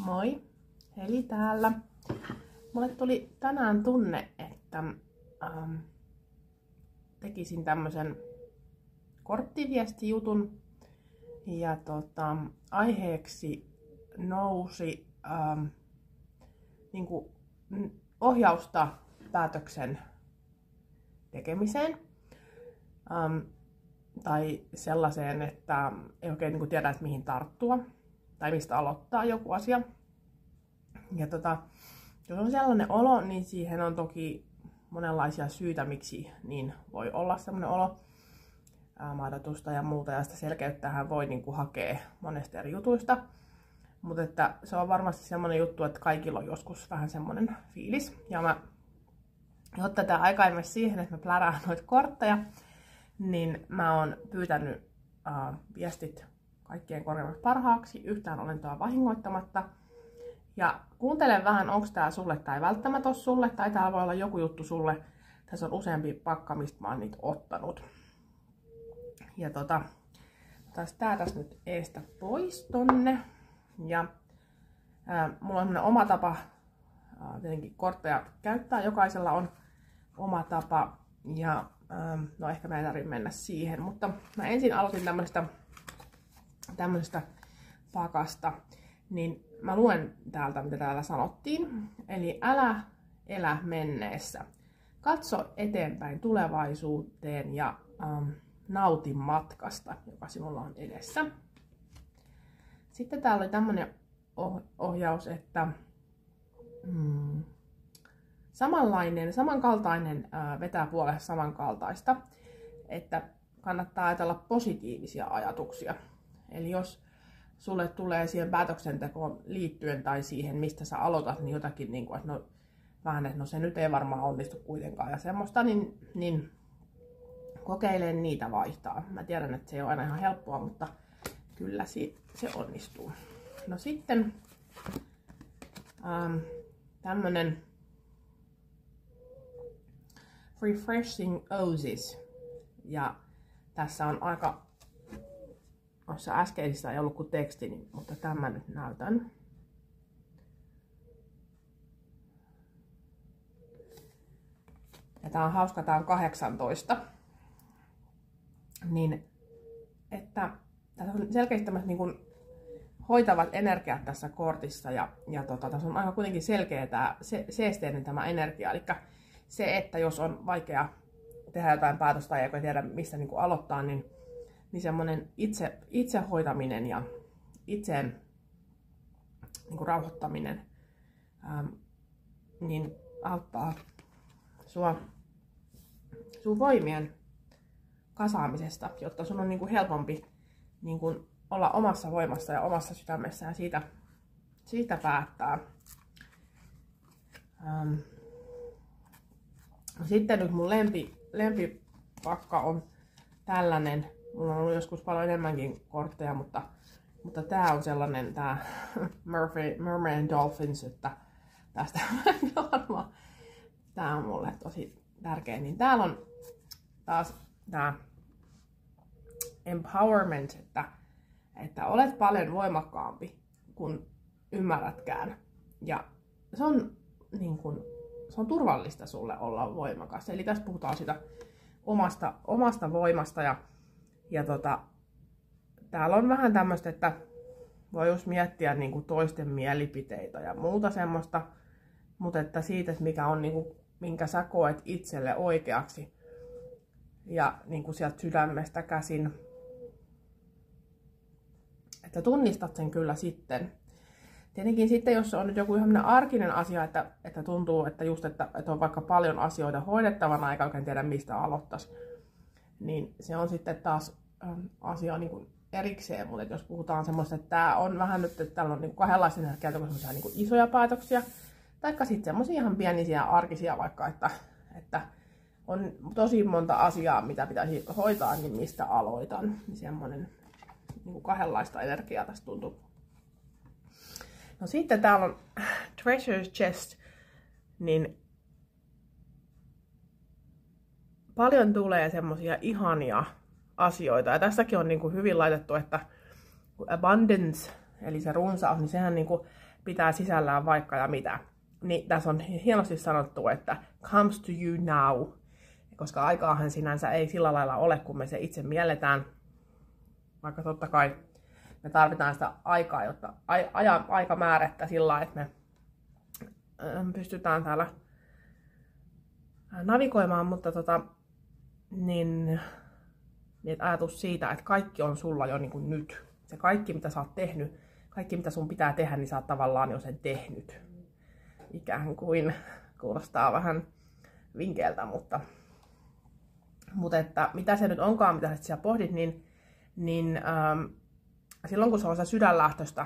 Moi, Heli täällä. Mulle tuli tänään tunne, että tekisin tämmösen korttiviestijutun ja aiheeksi nousi niinku ohjausta päätöksen tekemiseen tai sellaiseen, että ei oikein niinku tiedä, että mihin tarttua tai mistä aloittaa joku asia. Ja jos on sellainen olo, niin siihen on toki monenlaisia syitä, miksi niin voi olla sellainen olo. Mahdatusta ja muuta, ja sitä selkeyttähän voi niin kuin hakea monesta eri jutuista. Mutta että se on varmasti semmoinen juttu, että kaikilla on joskus vähän semmoinen fiilis. Ja jotta tämä aika ei mene siihen, että mä plärään noita kortteja, niin mä oon pyytänyt viestit kaikkien korjaammaksi parhaaksi, yhtään olentoa vahingoittamatta. Ja kuuntele vähän, onko tää sulle tai välttämättä sulle, tai täällä voi olla joku juttu sulle. Tässä on useampi pakka, mistä mä oon niitä ottanut. Ja tää tässä nyt eestä pois tonne. Ja mulla on semmonen oma tapa tietenkin kortteja käyttää. Jokaisella on oma tapa. Ja no ehkä mä en tarvitse mennä siihen. Mutta mä ensin aloitin tämmöisestä pakasta. Niin mä luen täältä, mitä täällä sanottiin. Eli älä elä menneessä. Katso eteenpäin tulevaisuuteen ja nauti matkasta, joka sinulla on edessä. Sitten täällä oli tämmönen ohjaus, että samankaltainen vetää puolelle samankaltaista, että kannattaa ajatella positiivisia ajatuksia. Eli jos sulle tulee siihen päätöksentekoon liittyen tai siihen, mistä sä aloitat, niin jotakin, niin kuin, että no, vähän, että no se nyt ei varmaan onnistu kuitenkaan ja semmoista, niin kokeile niitä vaihtaa. Mä tiedän, että se ei ole aina ihan helppoa, mutta kyllä se onnistuu. No sitten tämmönen Refreshing Oasis. Ja tässä on aika, noissa äskeisissä ei ollut kuin teksti, mutta tämän nyt näytän. Ja tää on hauska, tää on 18. Niin, että tässä on selkeästi tämmöiset niin kuin hoitavat energiat tässä kortissa ja tässä on aika kuitenkin selkeä tämä seesteinen tämä energia. Eli se, että jos on vaikea tehdä jotain päätöstä ja ei tiedä mistä niin kuin aloittaa, niin semmoinen itsehoitaminen ja itseen niin kuin rauhoittaminen niin auttaa sun voimien kasaamisesta, jotta sun on niin kuin helpompi niin kuin olla omassa voimassa ja omassa sydämessä ja siitä päättää. Sitten nyt mun lempipakka on tällainen. Mulla on ollut joskus paljon enemmänkin kortteja, mutta tää on sellainen, tää Mermaid Dolphins, että tästä varmaan tää on mulle tosi tärkeä. Niin täällä on taas tää empowerment, että olet paljon voimakkaampi kuin ymmärrätkään. Ja se on, niin kun, se on turvallista sulle olla voimakas. Eli tässä puhutaan sitä omasta voimasta. Ja täällä on vähän tämmöistä, että voi just miettiä niin kuin toisten mielipiteitä ja muuta semmoista. Mutta että siitä, että mikä on, niin kuin, minkä sä koet itselle oikeaksi. Ja niin kuin sieltä sydämestä käsin. Että tunnistat sen kyllä sitten. Tietenkin sitten, jos on nyt joku ihan arkinen asia, että tuntuu, että on vaikka paljon asioita hoidettavana eikä oikein tiedä mistä aloittaisi, niin se on sitten taas asia niin kuin erikseen. Mutta jos puhutaan semmoista, että tämä on vähän nyt, että täällä on niin kahdenlaisia energiaa, semmoisia niin isoja päätöksiä, taikka sitten semmoisia ihan pienisiä arkisia vaikka, että on tosi monta asiaa, mitä pitäisi hoitaa, niin mistä aloitan. Niin semmoinen niin kahdenlaista energiaa tässä tuntuu. No sitten täällä on Treasure Chest, niin paljon tulee semmosia ihania asioita. Ja tässäkin on niin kuin hyvin laitettu, että abundance eli se runsaus, niin sehän niinku pitää sisällään vaikka ja mitä. Niin tässä on hienosti sanottu, että comes to you now, koska aikaahan sinänsä ei sillä lailla ole, kun me se itse mielletään, vaikka totta kai me tarvitaan sitä aikaa, jotta aikamäärettä sillä lailla, että me pystytään täällä navigoimaan, mutta niin ajatus siitä, että kaikki on sulla jo niin kuin nyt. Se kaikki, mitä sä oot tehnyt, kaikki, mitä sun pitää tehdä, niin sä oot tavallaan jo sen tehnyt. Ikään kuin kuulostaa vähän vinkeiltä, mutta että mitä se nyt onkaan, mitä sä pohdit, niin silloin kun se on se sydänlähtöistä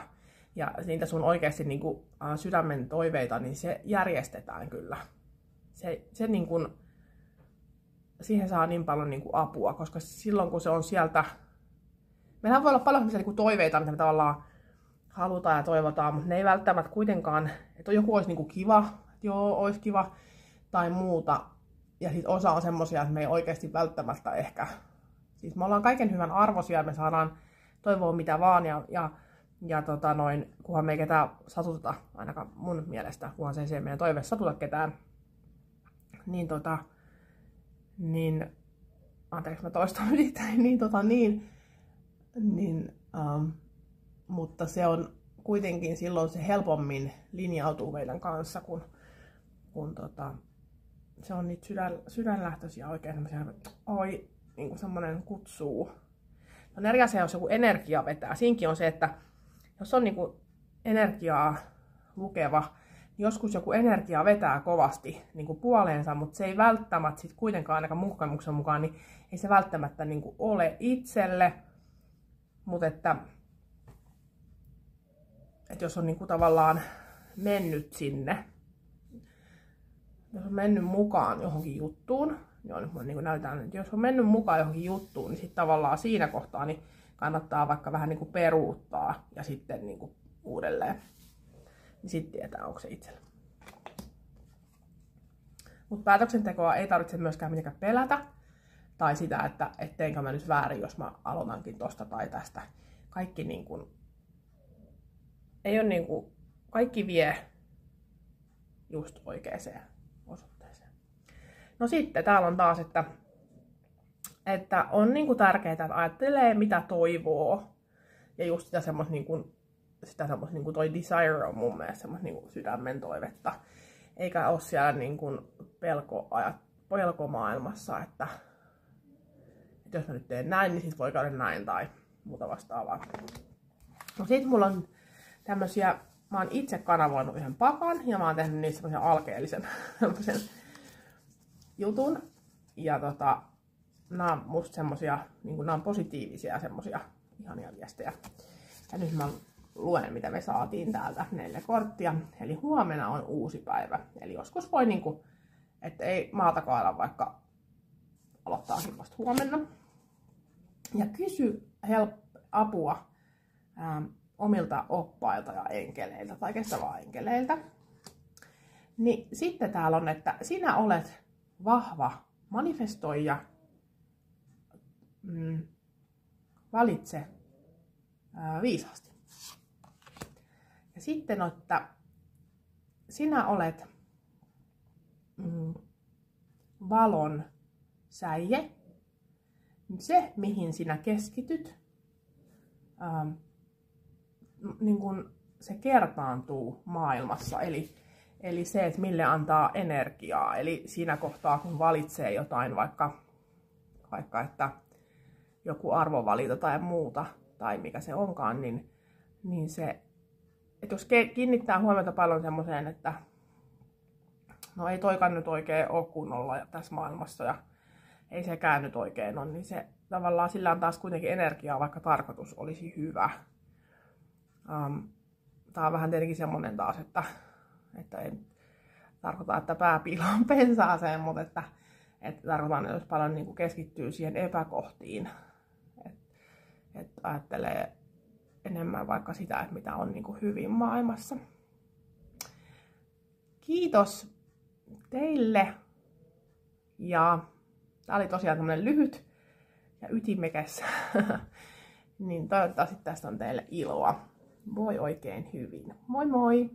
ja niitä sun oikeasti niin kuin, sydämen toiveita, niin se järjestetään kyllä. Se niin kuin, siihen saa niin paljon niin kuin apua, koska silloin kun se on sieltä, meillähän voi olla paljon sellaisia niin kuin toiveita, mitä me tavallaan halutaan ja toivotaan, mutta ne ei välttämättä kuitenkaan, että joku olisi niin kuin kiva, että joo, olisi kiva tai muuta. Ja sitten osa on semmosia, että me ei oikeasti välttämättä ehkä, siis me ollaan kaiken hyvän arvoisia ja me saadaan toivoa mitä vaan kunhan me ei ketään satuta, ainakaan mun mielestä, kunhan se ei meidän toive satuta ketään, anteeksi mä toistan itseäni, mutta se on kuitenkin silloin se helpommin linjautuu meidän kanssa, kun se on niitä sydänlähtöisiä oikein semmoisia, niin kuin semmoinen kutsuu. On eri asia, jos joku energia vetää. Siinkin on se, että jos on niin kuin energiaa lukeva, niin joskus joku energia vetää kovasti niin kuin puoleensa, mutta se ei välttämättä sit kuitenkaan ainakaan mun kokemuksen mukaan, niin ei se välttämättä niin kuin ole itselle, mutta että jos on niin kuin tavallaan mennyt sinne, jos on mennyt mukaan johonkin juttuun, niin näytän, että jos on mennyt mukaan johonkin juttuun, niin sitten tavallaan siinä kohtaa niin kannattaa vaikka vähän niin kuin peruuttaa ja sitten niin kuin uudelleen. Niin sitten tietää, onko se itsellä. Mutta päätöksentekoa ei tarvitse myöskään mitenkään pelätä. Tai sitä, että teinkö mä nyt väärin, jos mä aloitankin tosta tai tästä. Kaikki niin kuin, ei ole niin kuin, kaikki vie just oikeaan osoitteeseen. No sitten täällä on taas, että on niin kuin tärkeää, että ajattelee mitä toivoo. Ja just sitä semmoista niin kuin, toi desire on mun mielestä semmoista niin kuin sydämen toivetta. Eikä ole siellä niin kuin pelkomaailmassa, että jos mä nyt teen näin, niin sit voi käydä näin tai muuta vastaavaa. No sit mulla on tämmösiä, mä oon itse kanavoinut yhden pakan ja mä oon tehnyt niistä semmosen alkeellisen jutun. Ja nää on musta semmosia, niin nää on positiivisia semmosia ihania viestejä. Ja nyt mä luen, mitä me saatiin täältä 4 korttia. Eli huomenna on uusi päivä. Eli joskus voi niinku, että ei maata kaada vaikka aloittaakin vasta huomenna. Ja kysy apua omilta oppailta ja enkeleiltä tai kestä vaan enkeleiltä. Niin sitten täällä on, että sinä olet vahva manifestoija. Valitse viisaasti. Ja sitten, että sinä olet valon säie. Se, mihin sinä keskityt, niin kun se kertaantuu maailmassa. Eli se, että mille antaa energiaa. Eli siinä kohtaa, kun valitsee jotain, vaikka että joku arvovalinta tai muuta, tai mikä se onkaan, niin se, että jos kiinnittää huomiota paljon semmoiseen, että no ei toikaan nyt oikein ole kunnolla tässä maailmassa ja ei sekään nyt oikein ole, niin se tavallaan sillä on taas kuitenkin energiaa, vaikka tarkoitus olisi hyvä. Tää on vähän tietenkin semmonen taas, että en tarkoita, että pää piiloon pensaaseen, mutta että tarkoitan, että jos paljon niin kuin keskittyy siihen epäkohtiin, että ajattelee enemmän vaikka sitä, että mitä on niin kuin hyvin maailmassa. Kiitos teille. Ja tää oli tosiaan tämmönen lyhyt ja ytimekäs. Niin toivottavasti tästä on teille iloa. voi oikein hyvin. Moi moi!